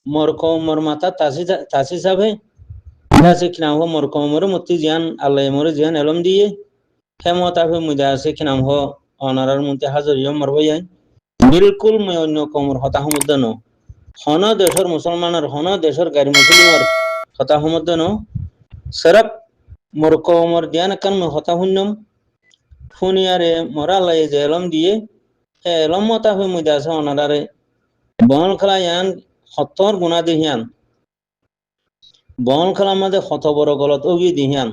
মর মাতা তাসি সাবে দাসে কিনাম ho mor mutti jian Allah mor jian elom দিয়ে হেমতা ফে মুদা আছে কিনাম ho অনারার মধ্যে হাজার ইয়ম মারবাই বিলকুল মই অন্য কমর হতা সমুদ্র ন হন দেশের মুসলমানের হন দেশের গাড়ি মুসলিমের হতা সমুদ্র ন সেরপ মোর কমর দিয়ান কান হতা হুন্নম ফুনিয়ারে মরা লাই যে এলম দিয়ে হে এলম মতা ফে মুদা আছে অনারারে বন খেলা ইয়ান হতর গুণা দিহিয়ান বন খেলার মধ্যে হত বড় গলত ওগি দিহিয়ান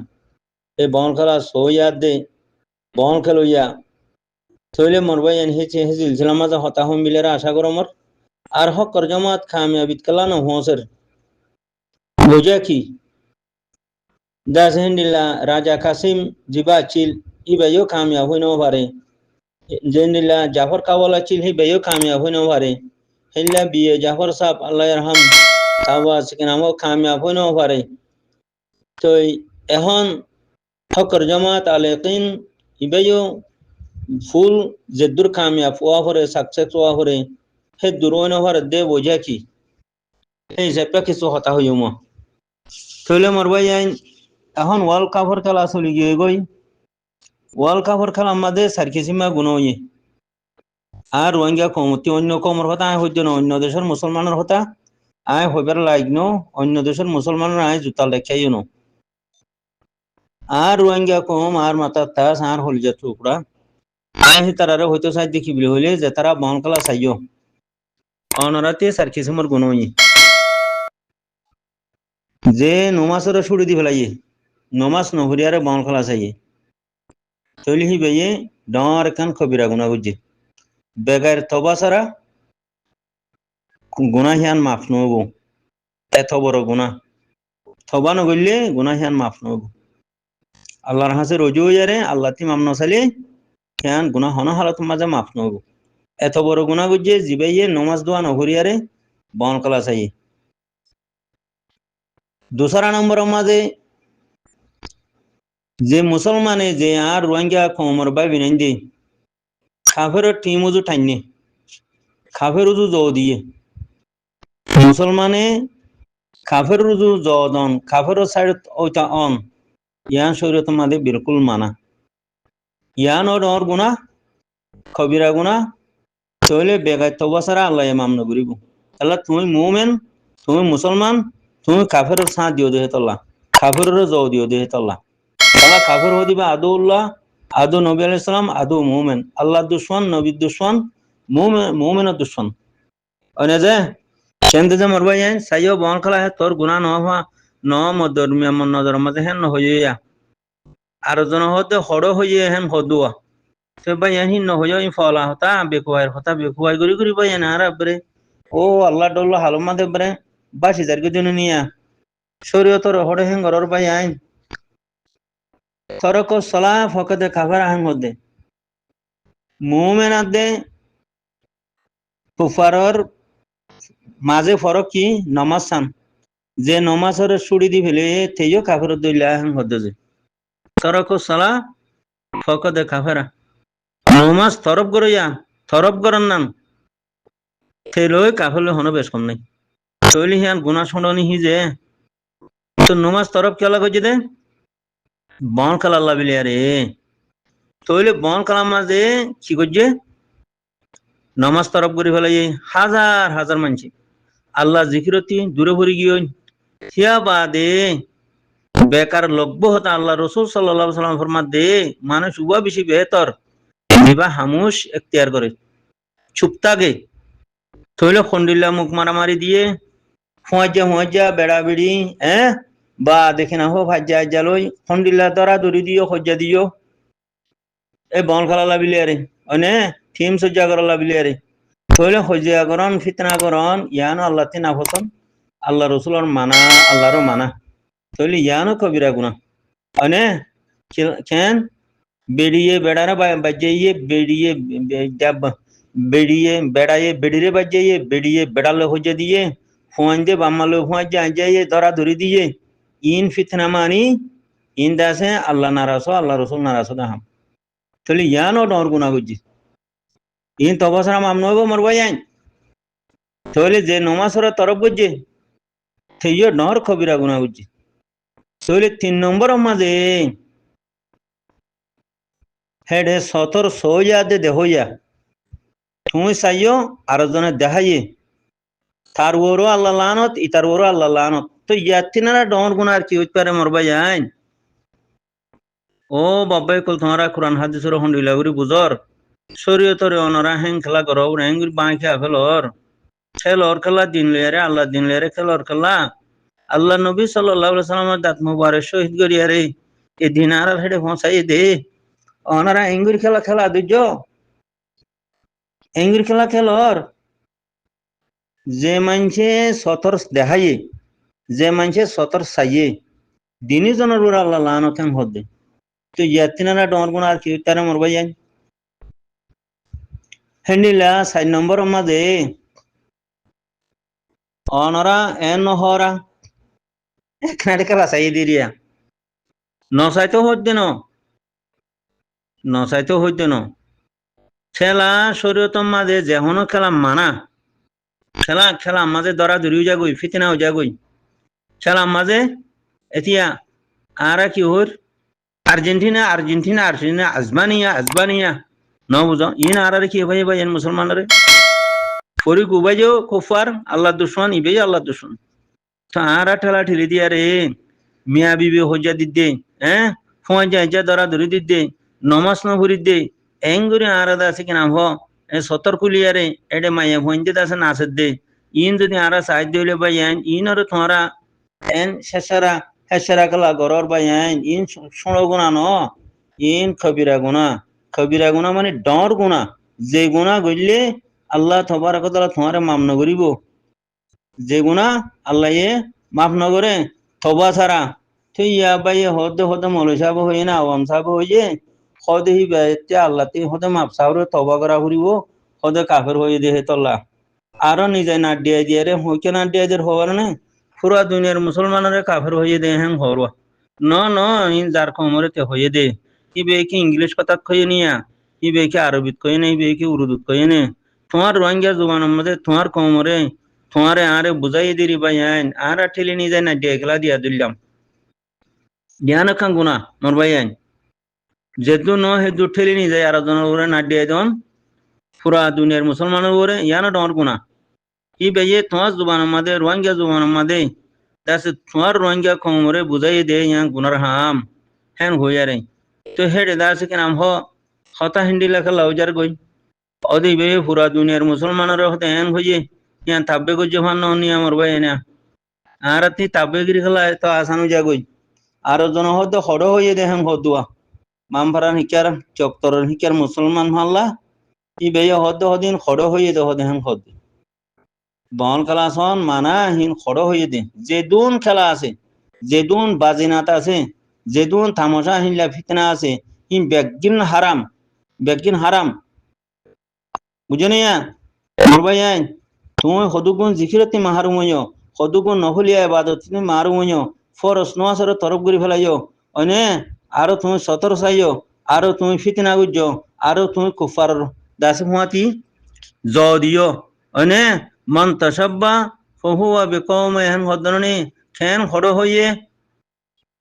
এই বন খেলা সইয়াদ দে বন খেলইয়া থইলে মরবাই এন হেচে হেজিলছিলাম মাঝে হতা হম মিলেরা আশা করো মর আর হক করজমাত খামিয়াবিত কালা ন হোসের বোঝা কি দাস হিন্দিল্লা রাজা কাসিম জিবা চিল ইবাইও কামিয়াব হইনো পারে জেন্দিল্লা জাফর কাওয়ালা চিল হিবাইও কামিয়াব হইনো পারে হিল্লা বিয়ে জাফর সাহেব আল্লাহ রহম তাওয়া সিকিনামও কামিয়াব হইনো পারে তো এখন হকর জামাত আলেকিন ইবাইও ফুল জেদুর কামিয়াব হওয়া পরে সাকসেস হওয়া পরে হে দুরোনো হওয়ার দে বোঝা কি এই হিসাবটা কিছু হতা হইও মো তইলে মরবাই আইন এখন ওয়ার্ল্ড কাপের খেলা চলি গিয়ে গই ওয়ার্ল্ড কাপের খেলা আমাদের সার্কিসিমা গুণই আর রোহিঙ্গা কমতি অন্য কমর হতা আয় হইতো না অন্য দেশের মুসলমানের হতা আয় হইবার লাইক ন অন্য দেশের মুসলমানের আয় জুতা লেখাইও ন আর রোহিঙ্গা কম আর মাতার তাস আর হলজা টুকরা আয় তারারে হয়তো সাই দেখি বলে হইলে যে তারা বন খেলা চাইও অনরাতে সার্কিসিমর গুণই যে নমাসের ছুড়ি দি ফেলাইয়ে নমাস নহরিয়ারে বন খেলা চাইয়ে তৈলি হি বেয়ে ডর কান কবিরা গুণা বুঝছে বেগার তবা সারা গুণা হিয়ান মাফ নহব এত বড় গুণা তবা নগরলে গুণা হিয়ান মাফ নহব আল্লাহর হাসে রজু ইয়ারে আল্লাহ তি মাম নসালি হিয়ান গুণা হন হালত মাঝে মাফ নহব এত বড় গুণা বুঝছে জিবাইয়ে নমাজ দোয়া নহরিয়ারে বন খেলা চাইয়ে दूसरा नंबर माঝে যে মুসলমানে যে আর রোহিঙ্গা কমর বা বিনন্দে কাফের টিম উজু টাইনে কাফের উজু জ দিয়ে মুসলমানে কাফের উজু জ দন কাফের সাইড ওইটা অন ইয়ান শরীয়ত মাঝে বিলকুল মানা ইয়ান ওর গুনাহ কবিরা গুনাহ চলে বেগাই তওবা ছাড়া আল্লাহ মাম নগরিব আল্লাহ তুমি মুমিন তুমি মুসলমান তুমি কাফের সাথ দিও দেহে তল্লা কাফের জ দিও দেহে তল্লা তারা কাফের হদিবা আদৌল্লাহ আদৌ নবী আলাইহিস সালাম আদৌ মুমিন আল্লাহর দুশমন নবীর দুশমন মুমিনের দুশমন অনে যে কেন্দ্রে যে মরবাই সাইও বন খেলা হে তোর গুনাহ ন হওয়া ন মদরমিয়া মন নজর মাঝে হেন হইয়া আর জন হতে হড় হইয়ে হেন হদুয়া তো ভাই হিন ন হইয়া ফলা হতা বেকুয়াই করি ভাই না আর বরে ও আল্লাহ ডল্লা হালমা দে বরে 22,000 কে জন নিয়া শরীয়তর হড় হেন গরর ভাই আইন তরক সলা ফকতে কাফার আহন হদে মুমিন আদে কুফারর মাঝে ফরক কি নমাজ সান যে নমাজের ছুড়ি দি ফেলে তেইও কাফের দইলা আহন হদে যে তরক সলা ফকতে কাফারা নমাজ তরফ গরইয়া তরফ গরন নাম তেলই কাফের হন বেশ কম নাই তৈলি হিয়ান গুনাহ শুননি হি যে তো নমাজ তরফ কেলা কইছে দে বন খেলা আল্লাহ বিলিয়া রে তইলে বন খেলা মাঝে কি করছে নমাজ তরফ করে ফেলাই হাজার হাজার মানছি আল্লাহ জিকিরতি দূরে ভরে গিয়ে হিয়া বাদে বেকার লব্য হতা আল্লাহ রসুল সাল্লাল্লাহু আলাইহি সাল্লাম ফরমাত দে মানুষ উবা বেশি বেহতর দিবা হামুশ এখতিয়ার করে চুপতাগে তইলে খন্ডিল্লা মুখ মারামারি দিয়ে ফুয়াজা বেড়া বেড়ি বা দেখে না হো ভাজ্যা জালই খন্ডিল্লা দরা দড়ি দিও খজ্জা দিও এ বন খেলা লাবিলিয়ারে অনে থিম সজ্জা করা লাবিলিয়ারে তইলে খজ্জা করন ফিতনা করন ইয়ানো আল্লাহ তে নাফসন আল্লাহ রসুলর মানা আল্লাহরও মানা তইলে ইয়ানো কবিরা গুনা অনে কেন বেড়িয়ে বেড়ারা বাজ্যাইয়ে বেড়িয়ে বেড়িয়ে বেড়াইয়ে বেড়িরে বাজ্যাইয়ে বেড়িয়ে বেড়ালে হজ্জা দিয়ে ফুয়ান দে বাম্মালো ফুয়াজা যাইয়ে ধরা ধরি দিয়ে ইন ফিতনা মানি ইন দাসে আল্লাহ নারাজ আল্লাহ রসুল নারাজ দাহাম তাহলে ইয়ানো ডর গুণা করছি ইন তবসরা মামনব মরবাই আইন তাহলে যে নমাজের তরফ বুঝছে থেইও নহর কবিরা গুণা বুঝছে তাহলে 3 নম্বর মাঝে হেডে সতর সইয়া দে দেহইয়া তুমি চাইও আর জনে দেখাইয়ে তার ওরও আল্লাহ লানত ইতার ওরও আল্লাহ লানত তো ইয়াতিনারা ডর গুণা আর কি হইতে পারে মরবাই আইন ও বাবাই কল তোমারা কোরআন হাদিসের হন্ডিলা করি বুঝর শরীয়তরে অনরা হেং খেলা করো হেং বাঁ খেয়া ফেলর খেলর খেলা দিন লেয়ারে আল্লাহ দিন লেয়ারে খেলর খেলা আল্লাহ নবী সাল্লাল্লাহু সাল্লামের দাঁত মুবারক শহীদ করিয়ারে এ দিন আর হেডে পৌঁছাই দে অনারা এঙ্গুর খেলা খেলা দুজ এঙ্গুর খেলা খেলর যে মানছে সতর দেখাইয়ে যে মানছে সতর চাইয়ে দিনই জনের উপর আল্লাহ লানত হেং হদে তো ইয়াতিনারা ডর গুণ আর কি তারা মরবাই যান হেন্ডিলা 4 নম্বর মাঝে অনরা এন নহরা এখানে খেলা চাই দিরিয়া নসাইতো হইতে নসাইতো হইতে খেলা শরীয়তর মাঝে যেহনো খেলা মানা খেলা খেলা মাঝে দরা ধরিও যাগই ফিতনাও যাগই খেলা মাঝে এতিয়া আর কি হর আর্জেন্টিনা আর্জেন্টিনা আর্জেন্টিনা আজমানিয়া আজমানিয়া ন বুঝো ইন আর কি ভাই ভাই মুসলমানরে ফরি কুবাইও কুফার আল্লাহ দুশ্মন ইবে আল্লাহ দুশ্মন তো আর ঠেলা ঠেলি দিয়া রে মিয়া বিবি হজা দিতে হ্যাঁ ফোন যা ধরা ধরি দিতে নমাজ ন ভরি দে এঙ্গুরি আরাদা আছে কিনা হ সতর কুলিয়ারে এডে মাইয়া ভঞ্জে আছে নাচের দে ইন যদি আরা সাহায্য হইলে ভাই ইন আর তোমারা এন শেষারা হেসেরা গলা গরর ভাই ইন ষোলো গুণা ন ইন কবিরা গুণা মানে ডর গুণা যে গুণা গইলে আল্লাহ তবারক তাআলা তোমারে মাফ ন করিব যে গুণা আল্লাহ মাফ ন করে তবা ছাড়া তো ইয়া বাই হদে হদে মৌলভী সাহেব হয়ে না আওয়াম সাহেব হয়ে হদে হি বাইতে আল্লাহ তে হদে মাফ সাহরে তবা করা ফুরিব হদে কাফের হয়ে দেহে তল্লা আরো নিজে নাট দিয়ে দিয়ে রে হইকে নাট দিয়ে দের হওয়ার না পুরা দুনিয়ার মুসলমানরে কাফের হয়ে দে হ্যাং হরবা ন ইন যার কমরে তে হয়ে দে ইবে কি ইংলিশ কথা কয়ে নিয়া ইবে কি আরবিত কয়ে নে ইবে কি উর্দুত কয়ে নে তোমার রোহিঙ্গা জুবানের মধ্যে তোমার কমরে তোমারে আরে বুঝাই দিরি ভাই আইন আর ঠেলে নিয়ে যায় না দিয়ে খেলা দিয়া দিলাম জ্ঞান খান গুণা মোর ভাই আইন যেহেতু ন হেতু ঠেলে নিয়ে যায় আর জনের উপরে না দিয়ে দেন পুরা দুনিয়ার মুসলমানের উপরে ইয়ানো ডর গুণা ই বেয়ে তোমার জুবানের মধ্যে রোহিঙ্গা জুবানের মধ্যে দাসে তোমার রোহিঙ্গা কমরে বুঝাই দে ইয়া গুনার হাম হ্যান হইয়া রে তো হেডে দাসে কি নাম হতা হিন্দি লেখা লাউজার গই অদি বে পুরা দুনিয়ার মুসলমানের হতে হ্যান হইয়ে ইয়া তাব্বে গো জহান নিয়া মোর ভাই না আর তি তাব্বে গিরি খেলা তো আসানু যাগই আর জন হতে হড় হইয়ে দেখেন হদুয়া মামফারান হিকার চক্তরের হিকার মুসলমান হাল্লা ই বেয়ে হদে হদিন হড় হইয়ে দে দেখেন হদ বল খেলা সন মানা হিন হড় হইয়ে দে যেদুন খেলা আছে যেদুন বাজিনাত আছে যেদুন তামাশা হিনলা ফিতনা আছে হিন বেগিন হারাম বুঝে নিয়া ভাই তুমি হদুগুন জিকিরতি মাহারুময় হদুগুন নহলিয়া ইবাদত তুমি মারুময় ফরস নোয়াসর তরফ করে ফেলাইও অনে আরো তুমি সতর চাইও আরো তুমি ফিতনা গুজ আরো তুমি কুফার দাস হুয়াতি জ দিও অনে মন তসব্বা ফহুয়া বিকৌম এহেন হদরনি খেন হড় হইয়ে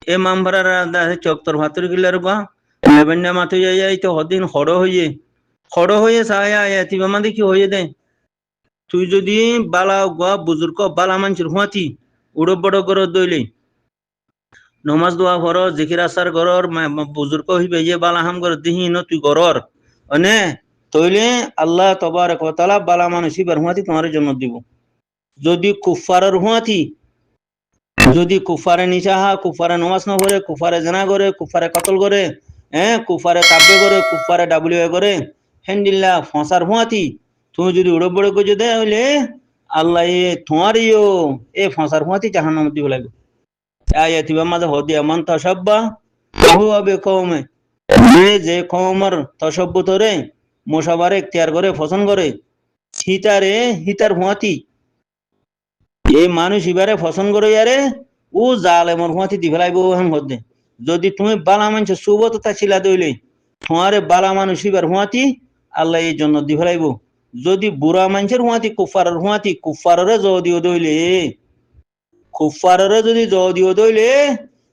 এ মামবারার দাসে চক্তর ভাতুর গিলার বা লেবেন্ডা মাথু যাই তো হদিন হড় হইয়ে সায়া এতিবা মাদি কি হইয়ে দে তুই যদি বালা গোয়া বুজুর্গ বালা মানছির হুয়াতি উড়ো বড় গরর দইলে নমাজ দোয়া ঘর জিকির আসার গরর বুজুর্গ হইবে যে বালা হাম গর দিহি ন তুই গরর অনে তইলে আল্লাহ তবারক ওয়া তাআলা বালা মানুষ ইবার হুয়াতি তোমার জন্য দিব যদি কুফারের হুয়াতি যদি কুফারে নিশাহা কুফারে নমাজ ন করে কুফারে জানা করে কুফারে কতল করে কুফারে তাব্বে করে কুফারে ডাব্লিউ করে হেন্ডিল্লা ফসার হুয়াতি তুমি যদি উড়ো বড় করে দেয় হইলে আল্লাহ তোমারইও এ ফসার হুয়াতি জাহান্নাম দিব লাগবে আয়াতিবা মাঝে হদিয়া মান তসব্বা হুয়া বিকৌমে যে কওমের তসব্বুত রে মুসাবারে ইখতিয়ার করে পছন্দ করে হিতার হুয়াতি এই মানুষ ইবারে পছন্দ করে ইয়ারে ও জালেমর হুয়াতি দি ফেলাইব হেম হদে যদি তুমি বালা মানুষ সুবত তা ছিলা দইলে তোমারে বালা মানুষ ইবার হুয়াতি আল্লাহ এই জন্য দি ফেলাইব যদি বুড়া মানুষের হুঁয়াতি কুফাররে দিও দইলে কুফাররে যদি দিও দইলে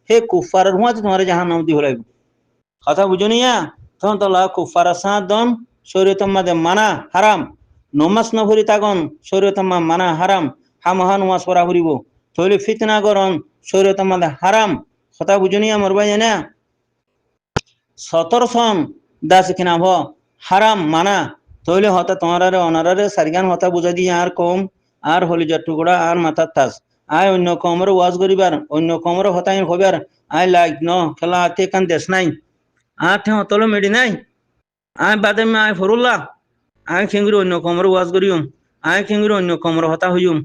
হে কুফারের হুঁয়াতি তোমার জাহান্নাম দি হলাইব কথা বুঝনিয়া তখন তোলা কুফারা সাঁত দন শরীয়তের মাঝে মানা হারাম নমাজ নফরি তাগন শরীয়তের মানা হারাম হামহা নমাজ পড়া ফুরিব তৈলে ফিতনা করন শরীয়তের মাঝে হারাম কথা বুঝনিয়া মরবাই না 17 সন দাস কিনা ভ হারাম মানা তৈলে হতা তোমারে অনারে সারিগান হতা বুঝাই দিয়ে আর কম আর হলিজার টুকরা আর মাথার তাস আয় অন্য কমরে ওয়াজ করিবার অন্য কমরে হতাই হবার আয় লাইক ন খেলা হাতে কান দেশ নাই আর ঠে অতল মেডি নাই আয় বাদে আয় ফরুল্লাহ আয় খেঙ্গুরি অন্য কমরে ওয়াজ করিম আয় খেঙ্গুরি অন্য কমরে হতা হইম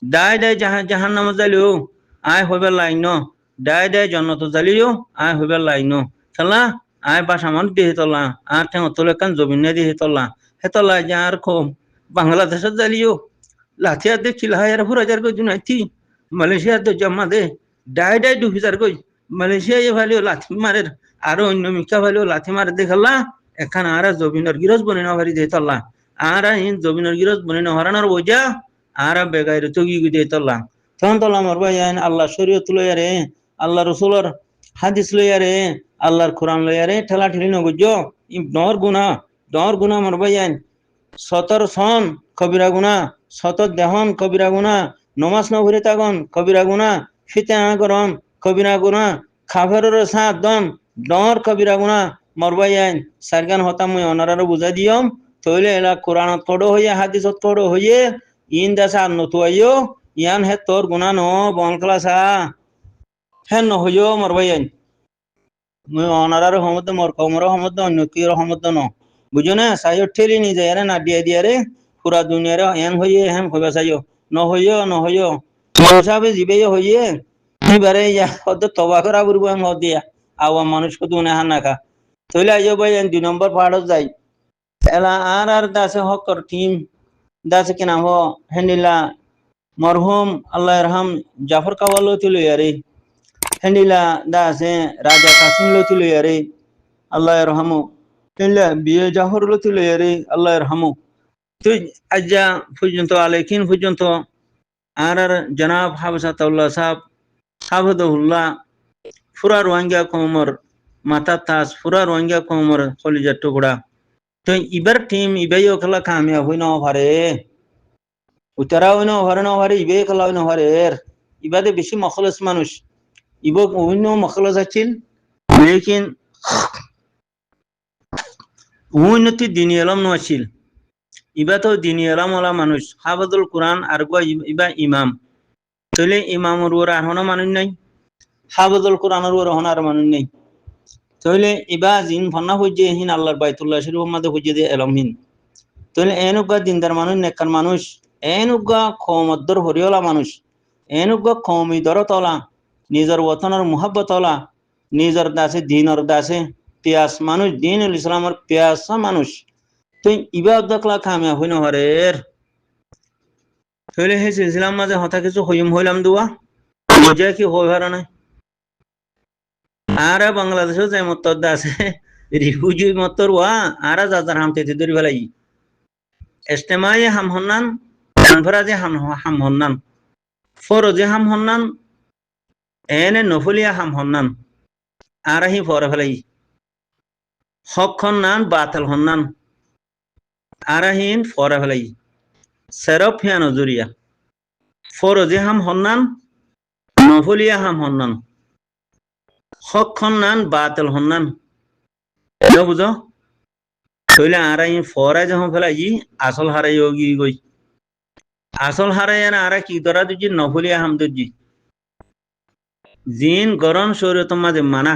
দায় জাহান নাম জ্বালিও আয় হইবার লাইন দায় জন্নত জ্বালিও আয় হইবার লাইন খেলা আয় বাসা মানুষ দিয়ে তলা আর ঠেঙ তলে কান জমিন দিয়ে তলা হেতলা যার কম বাংলাদেশের জ্বালিও লাঠিয়া দে চিলাহার ফুরাজার গই জুনাইতি মালয়েশিয়া তো জমা দে দায় ডুবিজার গই মালয়েশিয়া এ ভালিও লাঠি মারের আরো অন্য মিকা ভালিও লাঠি মারে দেখালা এখান আর জমিনের গিরজ বনে না ভারি দিয়ে তলা আর জমিনের গিরজ বনে না হরানোর বোঝা আর বেগাইর চগি দিয়ে তলা তখন তলা মরবা আল্লাহ শরীয়ত লইয়ারে আল্লাহ রসুলর হাদিস লইয়ারে আল্লাহর কোরআন লইয়ারে ঠেলা ঠেলি নগুজ ডর গুনা মরবা 17 সন কবিরা গুনা 17 দেহন কবিরা গুনা নমাজ নভরে তাগন কবিরা গুনা ফিতনা করন কবিরা গুনা খাফেরর সাথ দন ডর কবিরা গুনা মরবাই সারগান হতা মুই অনারার বুঝা দিয়ম তইলে এলা কোরআনত পড়ো হইয়া হাদিসত পড়ো হইয়ে ইন দাসা নতু আইও ইয়ান হে তোর গুনা ন বন ক্লাসা হে ন হইও মরবাই মুই অনারার হমদ মর কমর হমদ অন্য কি হমদ ন বুঝো না সাইও ঠেলি নি যায় না দিয়া দিয়া রে পুরা দুনিয়ারে এন হইয়ে হেন কইবা সাইও ন হইও সাবে জিবে হইয়ে এবারে ইয়া কত তবা করা বুরবো আমি দিয়া আওয়া মানুষ কত না হানাকা তইলে আইও ভাই 2 নম্বর পাড়ত যাই এলা আর দাসে হকর টিম দাসে কি নাম হেন্ডিলা মরহুম আল্লাহ রহম জাফর কাওয়ালো তুলো ইয়ারে হেন্ডিলা দাসে রাজা কাসিম লো তুলো ইয়ারে আল্লাহ রহমু হেন্ডিলা বিয়ে জাফর লো তুলো ইয়ারে আল্লাহ রহমু তুই আজ্জা পর্যন্ত আলেকিন পর্যন্ত আর জনাব হাফসাতুল্লাহ সাহেব হাফদুল্লাহ ফুরা রোহিঙ্গা কমর মাথা তাস ফুরা রোহিঙ্গা কমর কলিজার টুকরা তো ইবার টিম ইবাইও খেলা কামিয়াব হই না পারে উতারা হই না পারে ইবাই খেলা হই না পারে ইবাদে বেশি মখলস মানুষ ইব অন্য মখলস আছিল লেকিন উন্নতি দিন এলম নছিল ইবা তো দিন এলাম ওলা মানুষ হাফদুল কোরআন আর ইবা ইমাম তইলে ইমামর ওর আর হনা মানুষ নাই হাফদুল কোরআনের ওর হনার মানুষ নাই তইলে ইবা জিন ফন্না হইজে হিন আল্লাহর বাইতুল্লাহ শরীফ মধ্যে হইজে দে এলমহিন তইলে এনুগা দিনদার মানুষ নেকার মানুষ এনুগা খমদ্দর হরিওলা মানুষ এনুগা খমি দরতলা নিজের ওতনের মুহাব্বতলা নিজের দাসে দিনের দাসে পিয়াস মানুষ দিনুল ইসলামের পিয়াসা মানুষ তুই ইবা দেখলা কামিয়া হই নহরের তইলে হে সিলসিলার মাঝে হতা কিছু হইলাম দুয়া বুঝা কি হই হারা নাই আর বাংলাদেশও যে মতর আছে রিফিউজি মতর ওয়া আর যাজার হামতে ধরি ফেলাই ইজতেমাই হাম হন্নান কনফারেন্সে হাম হন্নান ফরজে হাম হন্নান এনে নফলিয়া হাম হন্নান আর হি ফরে ফেলাই হক হন্নান বাতিল হন্নান আর হিন ফরে ফেলাই সেরফ হিয়া নজরিয়া ফরজে হাম হন্নান নফলিয়া হাম হন্নান হক হন্নান বাতিল হন্নান বুঝো তইলে আর ফরাই যখন ফেলাই আসল হারাই গি গই আসল হারাই না আর কি ধরা দুজি নফলিয়া হাম দুজি জিন গরম শরীয়ত মাঝে মানা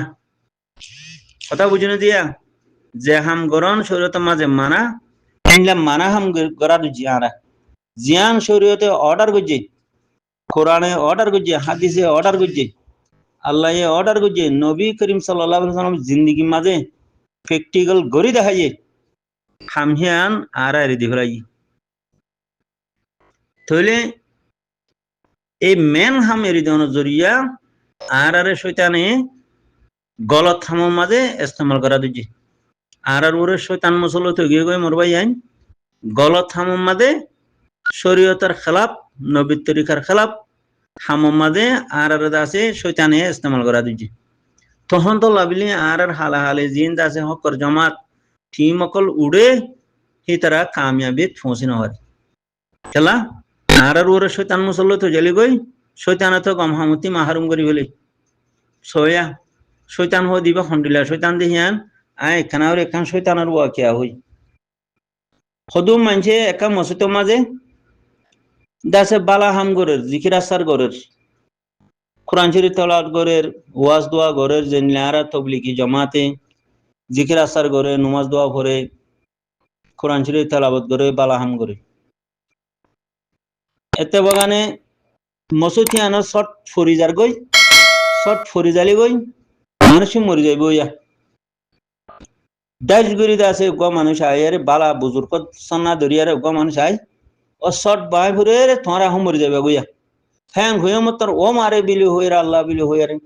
কথা বুঝিনে দিয়া যে হাম গরম শরীয়ত মাঝে মানা এনলা মানা হাম গরা দুজি আর জিয়ান শরীয়তে অর্ডার গজি কোরআনে অর্ডার গজি হাদিসে অর্ডার গজি আল্লাহ অর্ডার করছে নবী করিম সাল্লাল্লাহু আলাইহি ওয়াসাল্লাম জিন্দেগি মাঝে প্র্যাকটিক্যাল গরি দেখাইয়ে হামহিয়ান আর দি ফেলাই তাহলে এই মেন হাম এরি দেওয়ার জরিয়া আর শয়তানে গলত হামের মাঝে ইস্তেমাল করা দিচ্ছে আর ওরে শয়তান মসলত গিয়ে গিয়ে মরবাই আইন গলত হামম মাদে শরীয়তের খেলাফ নবীর তরিকার খেলাফ হামম মাদে আর আছে শৈতানে ইস্তেমাল করা দিজি তখন তো লাবিলি আর হালা হালে জিন আছে হকর জমাত ঠিমকল উড়ে হি তারা কামিয়াবিত পৌঁছে নয় খেলা আর ওরে শৈতান মুসল্ল তো জেলি গই শৈতানে তো গম হামতি মাহারুম করি বলি সয়া শৈতান হো দিবা খন্ডিলা শৈতান দিহিয়ান আয় এখানে আর এখান শৈতানের ওয়া কিয়া হই সদুম মানছে একা মসজিদের মাঝে দাসে বালা হাম গরের জিকির আসার গরের কোরআন শরীফ তেলাওয়াত গরের ওয়াজ দোয়া গরের যে নিয়ারা তবলিগি জমাতে জিকির আসার গরে নমাজ দোয়া করে কোরআন শরীফ তেলাওয়াত গরে বালা হাম গরে এতে বাগানে মসুথিয়ানো শর্ট ফরিজার গই শর্ট ফরিজালি গই মানুষ মরি যাইব ইয়া দাস গরি দাসে গো মানুষ আয়ারে বালা বুজুর্গ সন্না দরিয়ারে গো মানুষ আই ও শর্ট বাই ভরে তোরা হম মরি যাবে গইয়া ফ্যাং হয়ে মতর ও মারে বিলি হয়ে আল্লাহ বিলি হয়ে রে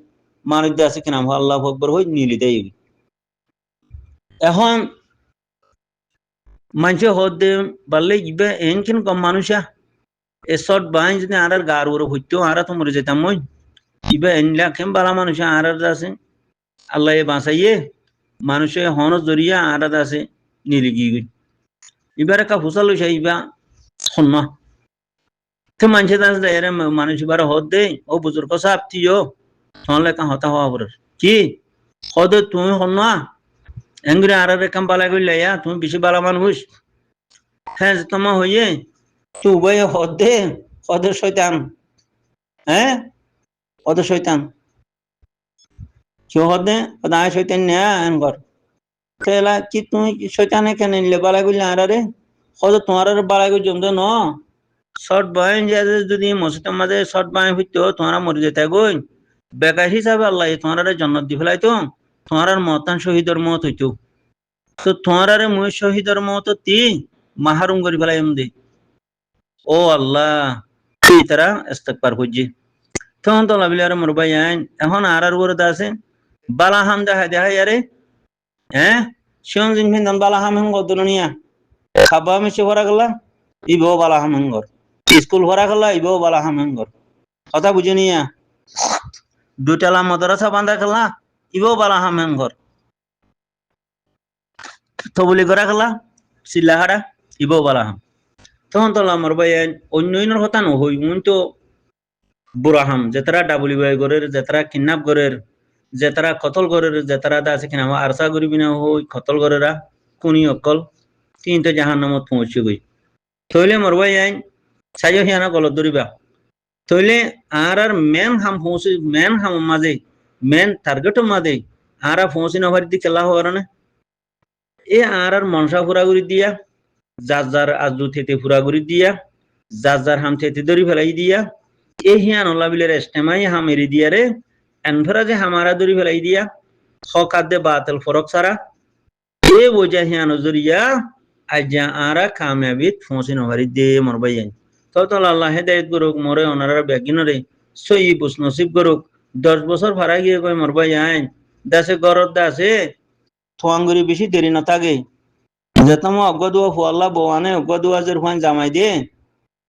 মানুষ দাসে কি নাম আল্লাহ আকবার হই নীলি দেই এখন মানুষে হদে বাল্লে ইবে এনকিন কম মানুষা এ শর্ট বাই যদি আর গার ওর হইতো আর তো মরে যেতাম মই ইবে এনলা কেম বালা মানুষ আর আছে আল্লাহ বাঁচাইয়ে মানুষে হন জরিয়া আর আছে নীলি গই এবারে কা ফুসাল হইছে ইবা সন্না তো মানুষে দাস দেয় মানুষ এবার হদ দে ও বুজুর্গ সাহেব তিও তাহলে কা হতা হওয়া পড়ে কি হদ তুমি সন্না এঙ্গুরি আর কাম বালা গইলে তুমি বেশি বালা মানুষ হ্যাঁ তোমা হইয়ে তুই উভয় হদ দে হদের শয়তান হ্যাঁ হদ শয়তান কেউ হদে আয় শৈতান নেয়া ঘর তেলা কি তুমি শৈতানে কেন নিলে বালা গইলে আর হদ তোমার বালা গই জমতো ন শর্ট বয়ন যদি মসজিদের মাঝে শর্ট বয়ন হইতো তোমারা মরে যেতে গই বেকার হিসাবে আল্লাহ তোমার জন্নত দি ফেলাই তো তোমার মতান শহীদর মত হইতো তো তোমার মুই শহীদর মত তি মাহারুম করি ফেলাই দে ও আল্লাহ এই তারা ইস্তেগফার করজি তখন তো লাবিলার মোর ভাই আইন এখন আর ওর আছে বালাহাম দেখা দেখা ইয়ারে হ্যাঁ শিয়ন জিন ফিন বালাহাম হেন গদনিয়া খাবা মিশে ভরা গলা ইবো বালাহাম হেঙ্গর স্কুল ভরা গলা ইবো বালাহাম হেঙ্গর কথা বুঝে নিয়া দুটালা মাদ্রাসা বান্ধা গলা ইবো বালাহাম হেঙ্গর তো বলি করা গলা সিল্লাহারা ইবো বালাহাম তখন তো আমার ভাই আইন অন্য কথা নহই মুই তো বুড়াহাম যেতারা ডাবলি বাই গরের যেতারা কিডন্যাপ গরের যেতারা কতল গরের যেতারা দা আছে কিনা আরসা করিবি না হই কতল গরেরা কোনি অকল তিনটা জাহান্নামত পৌঁছে গই তইলে মরবাই আইন সাইও হিয়ানা গলত ধরিবা তইলে আর মেন হাম পৌঁছে মেন হাম মাঝে মেন টার্গেট মাঝে আর পৌঁছে না পারি খেলা হওয়ার না এ আর মনসা ফুরা করে দিয়া যার যার আজু থেতে ফুরা করে দিয়া যার যার হাম থেতে ধরি ফেলাই দিয়া এই হিয়ান ওলাবিলের এস্টেমাই হাম এরি দিয়া রে এনফেরা যে হামারা ধরি ফেলাই দিয়া হকাদে বাতিল ফরক সারা এ বোঝা হিয়ান জরিয়া আজ্ঞা আরা কামিয়াবিত পৌঁছে নভারি দে মর ভাই তো আল্লাহ হেদায়েত করুক মরে ওনারা বেগিনরে সই বুস নসিব করুক 10 বছর ভাড়া গিয়ে কই মর ভাই আইন দাসে গরত দাসে থোয়াঙ্গুরি বেশি দেরি না থাকে যেতম অজ্ঞদুয়া ফুয়াল্লা বওয়ানে অজ্ঞদুয়া জের ফান জামাই দে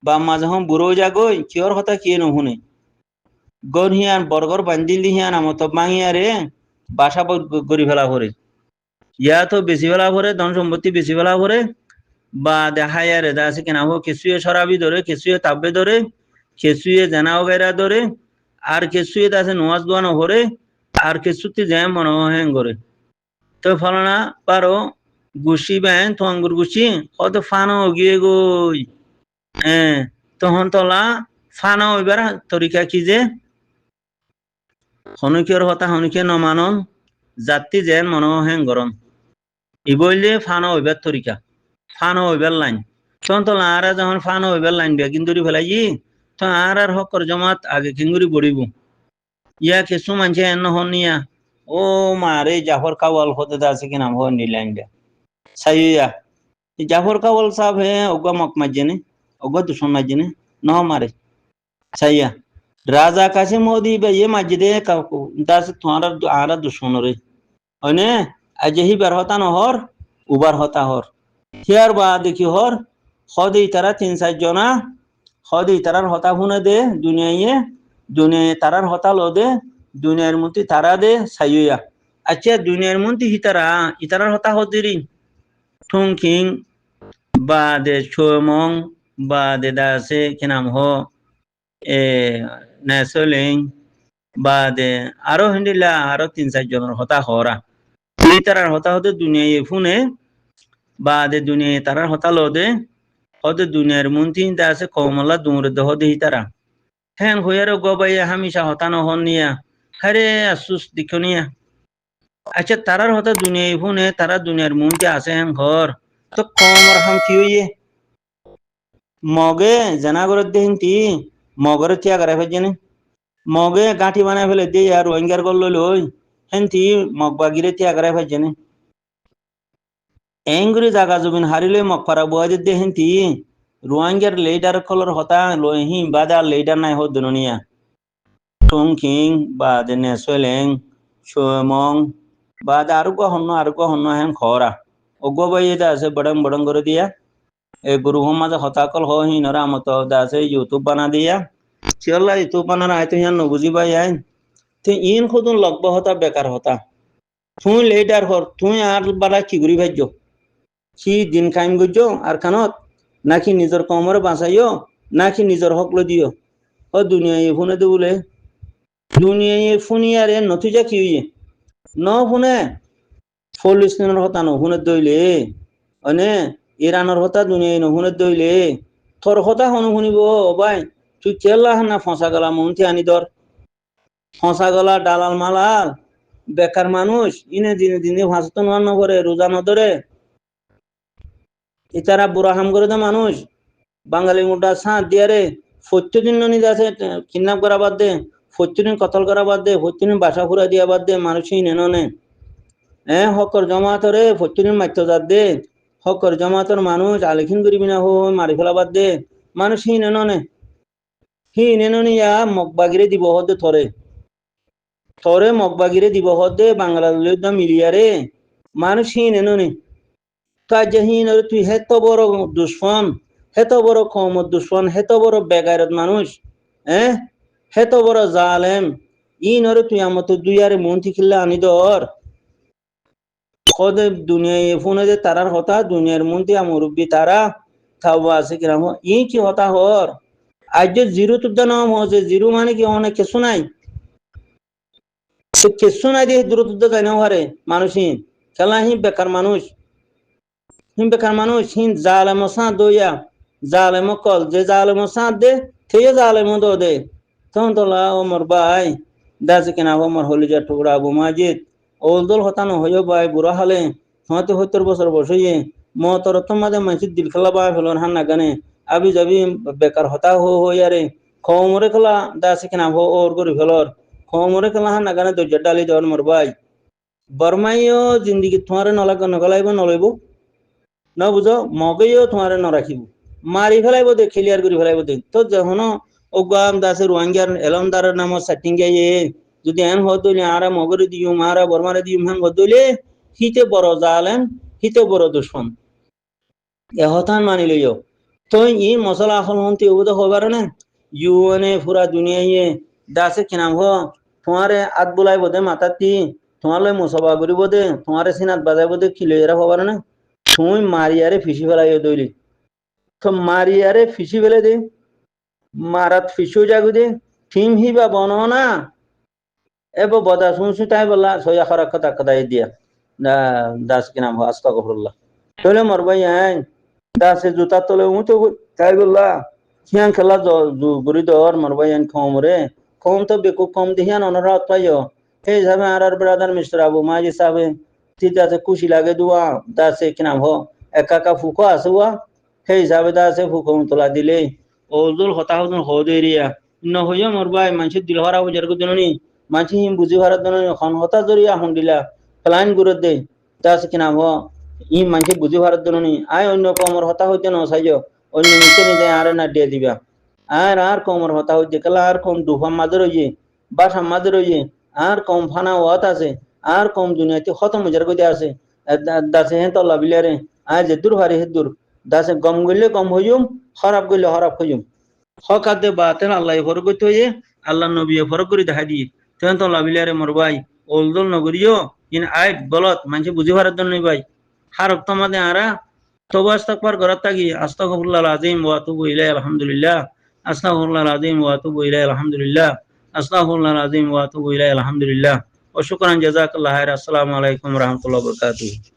বা মাঝে হম বুড়ো যা গই কিয়র কথা কি নুনে গর হিয়ান বরগর বান্দিল হিয়ান আমত মাঙিয়া রে বাসা গরি ফেলা করে ইয়া তো বেশি ফেলা করে ধন সম্পত্তি বেশি ফেলা করে বা দেখাইয়া রে দাসে কেনা হো কিছুয়ে সরাবি ধরে কিছুয়ে তাব্বে ধরে কিছুয়ে জানাও গায়রা ধরে আর কিছুয়ে দাসে নওয়াজ দোয়ানো করে আর কিছুতে যায় মনে হেং করে তো ফলনা পারো গুছি বেন তো আঙ্গুর গুছি কত ফানো গিয়ে গই তখন তোলা ফানা হইবার তরিকা কি যে হনুকিয়র হতা হনুকিয় নমানন জাতি যেন মনে হেং গরম ই বললে ফানা হইবার তরিকা ফানো হইবার লাইন তখন তোলা আর যখন ফানো হইবার লাইন বেগিন ধরি ফেলাই তো আর হকর জমাত আগে কিঙ্গুরি বড়িব ইয়া কিছু মানুষে এন হনিয়া ও মারে জাফর কাওয়াল হতে আছে কিনা হন নিলাইন সাইয়া জাফর কাওয়াল সাহেব হে ওগা মক মাজনে ওগা দুশমন মাজনে ন মারে সাইয়া রাজা কাছে মোদি বে ये मस्जिदे का दास तुम्हारा आरा दुश्मन रे अने अजही बर होता न हर उबर होता हर हियर बा देखी हर খদি তারা 3-4 জনা খদি তারার হতা হুনে দে দুনিয়ায় তারার হতা লো দে দুনিয়ার মধ্যে তারা দে সাইয়া আচ্ছা দুনিয়ার মধ্যে ইতারার হতা হদিরি থুংকিং বা দে চুমং বা দে দাসে কি নাম হো এ নেসলিং বা দে আরো হিন্দিলা আরো 3-4 জনের হতা হরা ইতারার হতা হতে দুনিয়ায় ফুনে বা দে দুনিয়ায় তারার হতা লো দে হতে দুনিয়ার মন্ত্রী আছে কমলা দুমরে দহ দেহি তারা হ্যাঁ হইয়ারো গবাইয়া হামিশা হতানো হন নিয়া হারে আসুস দিখনিয়া আচ্ছা তারার হতা দুনিয়ায় ফুনে তারা দুনিয়ার মন্ত্রী আছে হ্যাঁ ঘর তো কমর হাম কি হইয়ে মগে জানা করে দেহিনতি মগরে তিয়া করে ফেজেনে মগে গাঁঠি বানায় ফেলে দিয়ে আর রোহিঙ্গার গল লই হেনতি মগবাগিরে তিয়া করে ফেজেনে এঙ্গুরি জাগা জমিন হারিলে মকফারা বুয়াজে দেহিনতি রোহিঙ্গার লেডার কলর হতা লহি বাদা লেডার নাই হদ দুনিয়া টংকিং বা দেনে সোলেং সোমং বা আরুক হন্ন হেন খরা ওগো বাইয়ে দা আছে বড়ং বড়ং করে দিয়া এ গুরু মাঝে হতাকল হি নরা মতো দা আছে ইউটিউব বানা দিয়া চিল্লা ইউটিউব বানার আইতো হিয়ান নবুজি বাই আইন তে ইন খুদুন লগব হতা বেকার হতা তুই লেডার হর তুই আর বালা কি গুরি ভাজ্য কি দিন কায়েম গজ্য আর খানত নাকি নিজের কমরে বাঁচাইও নাকি নিজের হকল দিও ও দুনিয়ায় ফোনে দে বলে দুনিয়ায় ফুনিয়ারে নথিজা কি হইয়ে ন ফোনে ফলিস্তিনের হতা নহুনে দইলে অনে ইরানের হতা দুনিয়ায় নহুনে দইলে তোর হতা হনু শুনিব ভাই তুই চেল্লা না ফসা গলা মন্ত্রী আনি ধর ফসা গলা ডালাল মালাল বেকার মানুষ ইনে দিনে দিনে ভাসত ন করে রোজা নধরে ইতারা বুড়া হাম করে দে মানুষ বাঙালি মোটা সাঁত দিয়ারে প্রত্যেকদিন ননি আছে কিডন্যাপ করা বাদ দে প্রত্যেকদিন কতল করা বাদ দে প্রত্যেকদিন বাসা ফুরা দিয়া বাদ দে মানুষই নেননে হকর জমাতরে প্রত্যেকদিন মাত্য যাত দে হকর জমাতর মানুষ আলেখিন করিবি না হো মারি ফেলা বাদ দে মানুষই নেননে হি নেননি ইয়া মগবাগিরে দিব হদে থরে মগবাগিরে দিব হদে বাংলাদেশ মিলিয়ারে মানুষই নেননি কাজহীন তুই হেত বড় দুশ্মন হেত বড় কমত দুশ্মন হেত বড় বেগারত মানুষ হেত বড় জালেম ইনরে তুই আমতো দুইয়ারে মন্ত্রী খিল্লা আনি দর খদে দুনিয়ায় ফোনে যে তারার হতা দুনিয়ার মন্ত্রী মুরব্বী তারা খাওয়া আছে কিরাম ই কি হতা হর আজ যে জিরো তুদ্দা নাম হচ্ছে জিরো মানে কি অনেক কিছু নাই কিছু নাই দিয়ে দূর তুদ্দা যাই না হারে মানুষই খেলা হি বেকার মানুষ বেকার মানুষ হিন জালেম সাঁত দইয়া জালেম কল যে জালেম সাঁত দে থেকে জালেম দো দে তখন তোলা ওমর ভাই দাসে কেনা ওমর হলিজার টুকরা আবু মাজিদ ওলদল হতানো হইও ভাই বুড়া হালে হয়তো 70 বছর বসইয়ে মতর তোমাদের মানুষের দিল খেলা বাই ফেলন হান না গানে আবি যাবি বেকার হতা হইয়ারে খমরে খেলা দাসে কেনা ওর করে ফেলর খমরে খেলা হান না গানে দরজা ডালি দেওয়ার মর ভাই বর্মাইও জিন্দিগি তোমারে নগলাইব নলইব না বুঝো মগেও তোমার ন রাখিব মারি ফেলাইব দে ক্লিয়ার করে ফেলাইব দে তো যখন ওগাম দাসে রোহিঙ্গার এলমদারের নাম সেটিং গাইয়ে যদি এন হদলে আরা মগরে দিও মারা বর্মারে দিও হান হদলে হিতে বড় জালেম হিতে বড় দুশ্মন এ হতান মানি লইও তো ই মশলা হল হন্তি ওদ হবার না ইউএনএ পুরা দুনিয়ায় দাসে কি নাম হো তোমারে আত বুলাইব দে মাতাতি তোমালে মুসবা করিব দে তোমারে সিনাত বাজাইব দে কি লইরা হবার না তুই মারিয়ারে ফিসি ফেলাই দইলি তো মারিয়ারে ফিসি ফেলে দে মারাত ফিসু জাগু দে থিম হিবা বনো না এব বদা শুনছু তাই বললা সয়া খরা কথা কথাই দিয়া দাস কি নাম আস্তাগফিরুল্লাহ চলে মরবাই দাসে জুতা তলে উঠে তাই বললা হিয়ান খেলা বুড়ি দর মরবাই খমরে খম তো বেকু কম দিহিয়ান অনরাত পাইও এই হিসাবে আর ব্রাদার মিস্টার আবু মাজি সাহেব তিতাতে খুশি লাগে দুয়া দাসে কি নাম হো একা ফুকো আছে ওয়া সেই হিসাবে দাসে ফুকো তোলা দিলে ওজুল হতা হদুন হদেরিয়া ন হইয়া মোর ভাই মানুষের দিল হারা বুঝার জননি মানুষ হিম বুঝি হারার জন্য খন হতা জরিয়া হন দিলা প্লান করে দে দাসে কি নাম হো ই মানুষে বুঝি হারার জননি আয় অন্য কমর হতা হইতে ন সাইজ অন্য নিচে নিতে আর না দিয়ে দিবা আর কমর হতা হইতে কালা আর কম দুফা মাদের হইয়ে বাসা মাদের হইয়ে আর কম ফানা ওয়াত আছে আর কম দুনিয়াতে খতম হজার গদি আছে দাসে হে তল্লা বিলারে আজ দূর হারে হে দূর দাসে গম গইলে গম হইম খারাপ গইলে খারাপ হইম হকাতে বাতেন আল্লাহ ফরক করতে হইয়ে আল্লাহ নবী ফরক করে দেখা দিয়ে তেন তো লাবিলারে মোর ভাই ওলদল নগরীয় ইন আইট গলত মানুষ বুঝি পারার জন্য ভাই হারক তোমাদের আরা তবু আস্তাগফার করার থাকি আস্তাগফিরুল্লাহ আযীম ওয়া আতুবু ইলাইহি আলহামদুলিল্লাহ আস্তাগফিরুল্লাহ আযীম ওয়া আতুবু ইলাইহি আলহামদুলিল্লাহ আস্তাগফিরুল্লাহ আযীম ওয়া আতুবু ইলাইহি আলহামদুলিল্লাহ ওয়া শুকরান জাযাকাল্লাহু খাইর আসসালামু আলাইকুম ওয়া রাহমাতুল্লাহি ওয়া বারাকাতুহু